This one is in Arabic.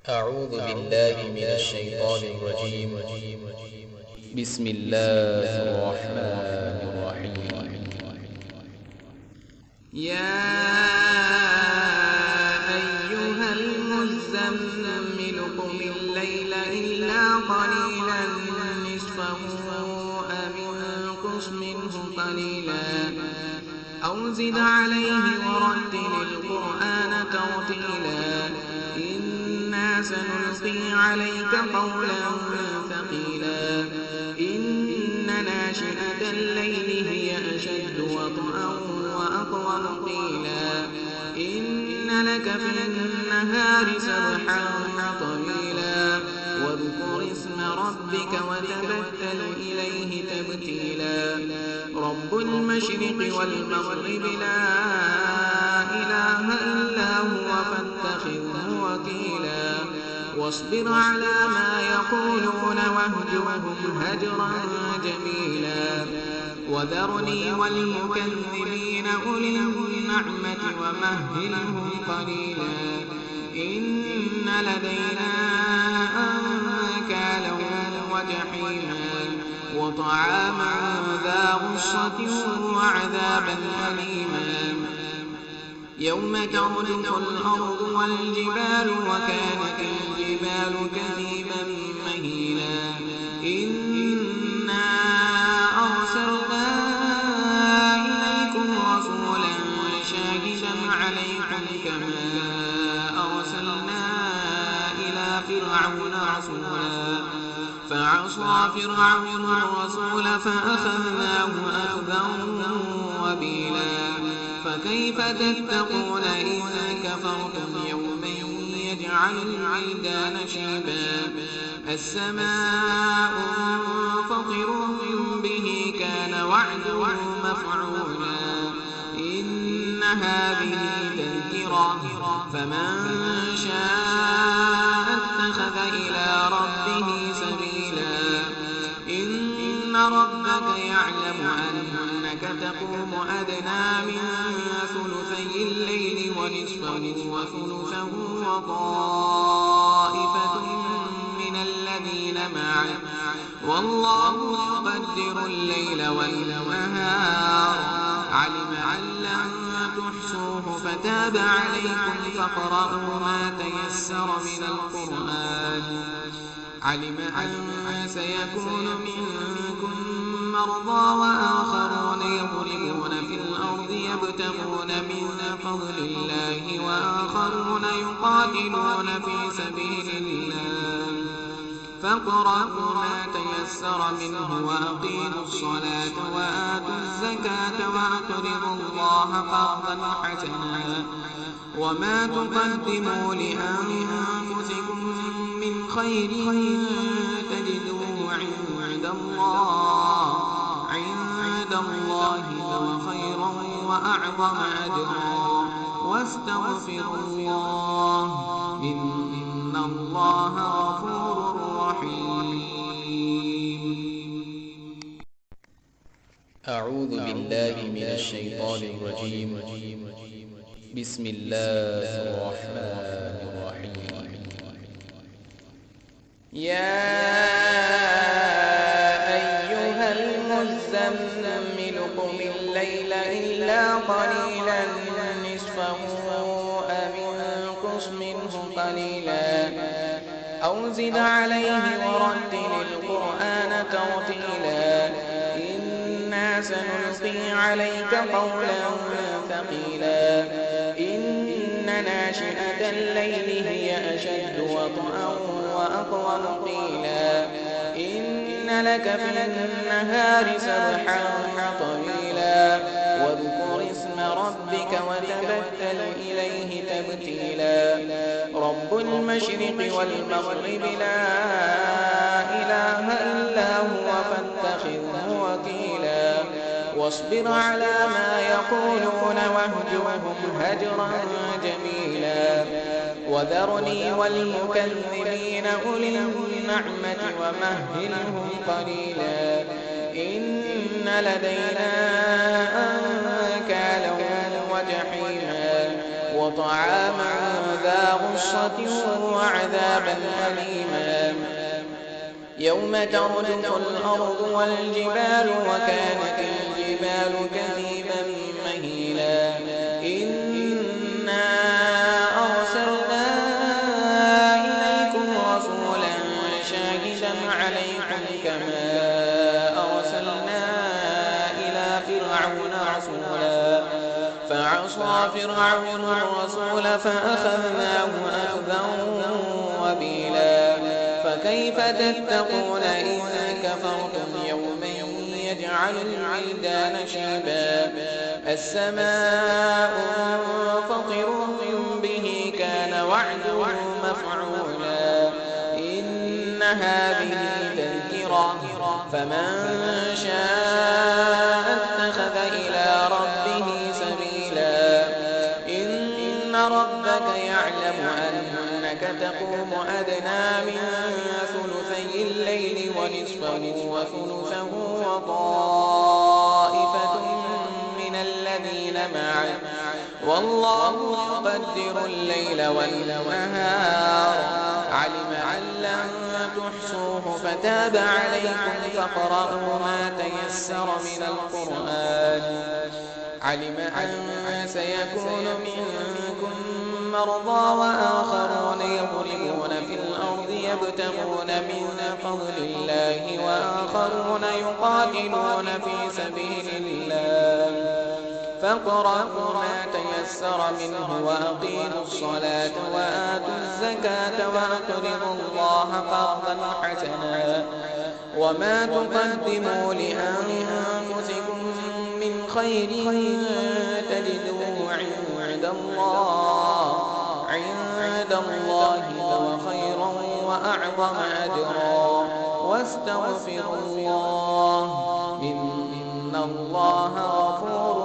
أعوذ بالله من الشيطان الرجيم. بسم الله الرحمن الرحيم. يا أيها المزمل قم الليل إلا قليلا نصفه أو انقص منه قليلا أو زد عليه ورتل القرآن ترتيلا إنا سنلقي عليك قولا ثقيلا إن ناشئة الليل هي أشد وطئا وأقوم قيلا إن لك في النهار سبحا طويلا واذكر اسم ربك وتبتل إليه تبتيلا رب المشرق والمغرب لا إله إلا هو فاتخذه وكيلا واصبر على ما يقولون واهجرهم هجرا جميلا وذرني والمكذبين أولي النعمة ومهلهم قليلا إن لدينا أنكالا وجحيما وطعاما ذا غصة وعذابا أليما يوم ترجف الأرض والجبال وكانت الجبال كثيبا مهيلا إنا أرسلنا إليكم رسولا شاهدا عليكم كما أرسلنا إلى فرعون رسولا فعصى فرعون الرسول فأخذناه أخذا وبيلا فكيف تتقون إن كفرتم يوما يجعل الولدان شيبا السماء منفطر به كان وعده مفعولا إن هذه تذكرة فمن شاء اتخذ إلى ربه سبيلا إن ربك يعلم أنك تقوم أدنى من ثلثي الليل ونصفه وثلثه وطائفة من الذين معه والله يقدر الليل والنهار علم أن لن تحصوه فتاب عليكم فاقرؤوا ما تيسر من القرآن علم أن سيكون منكم مرضى وآخرون يضربون في الأرض يبتغون من فضل الله وآخرون يقاتلون في سبيل الله فاقرؤوا ما تيسر منه وأقيموا الصلاة وآتوا الزكاة وأقرضوا الله قرضا حسنا وما تقدموا لأنفسكم من خير تجدوه عند الله هو خيرا وأعظم أجرا واستغفروا الله إن الله غفور رحيم. أعوذ بالله من الشيطان الرجيم. بسم الله الرحمن الرحيم. يا أيها المزمل قم الليل إلا قليلا نصفه أو انقص منه قليلا أو زد عليه ورتل القرآن ترتيلا إنا سنلقي عليك قولا ثقيلا إن ناشئة الليل هي أشد وطئا وأقوم قيلا إن لك في النهار سبحا طويلا واذكر اسم ربك وتبتل إليه تبتيلا رب المشرق والمغرب لا إله إلا هو فاتخذه وكيلا واصبر على ما يقولون واهجرهم هجرا جميلا وذرني والمكذبين أولي النعمة ومهلهم قليلا إن لدينا أنكالا وجحيما وطعاما ذا غصة وعذابا أليما يوم ترجف الأرض والجبال وكانت الجبال كثيبا مهيلا إنا أرسلنا إليكم رسولا شاهدا عليكم كما أرسلنا إلى فرعون رسولا فعصى فرعون الرسول فأخذناه أخذا وبيلا فكيف تتقون إن كفرتم يوما يجعل الولدان شيبا السماء منفطر به كان وعده مفعولا إن هذه تذكرة فمن شاء اتخذ إلى ربه سبيلا إن ربك يعلم أنك تقوم أدنى من ثلثي الليل ونصفه وثلثه وطائفة من الذين معه والله يقدر الليل والنهار علم أن لن تحصوه فتاب عليكم فاقرؤوا ما تيسر من القرآن علم أن سيكون منكم مرضى وآخرون يضربون في الأرض يبتغون من فضل الله وآخرون يقاتلون في سبيل الله فاقرؤوا ما تيسر منه وأقيموا الصلاة وآتوا الزكاة وأقرضوا الله قرضا حسنا وما تقدموا لأنفسكم من خير تجدوه عند الله هو خيرا وأعظم أجرا واستغفروا الله إن الله غفور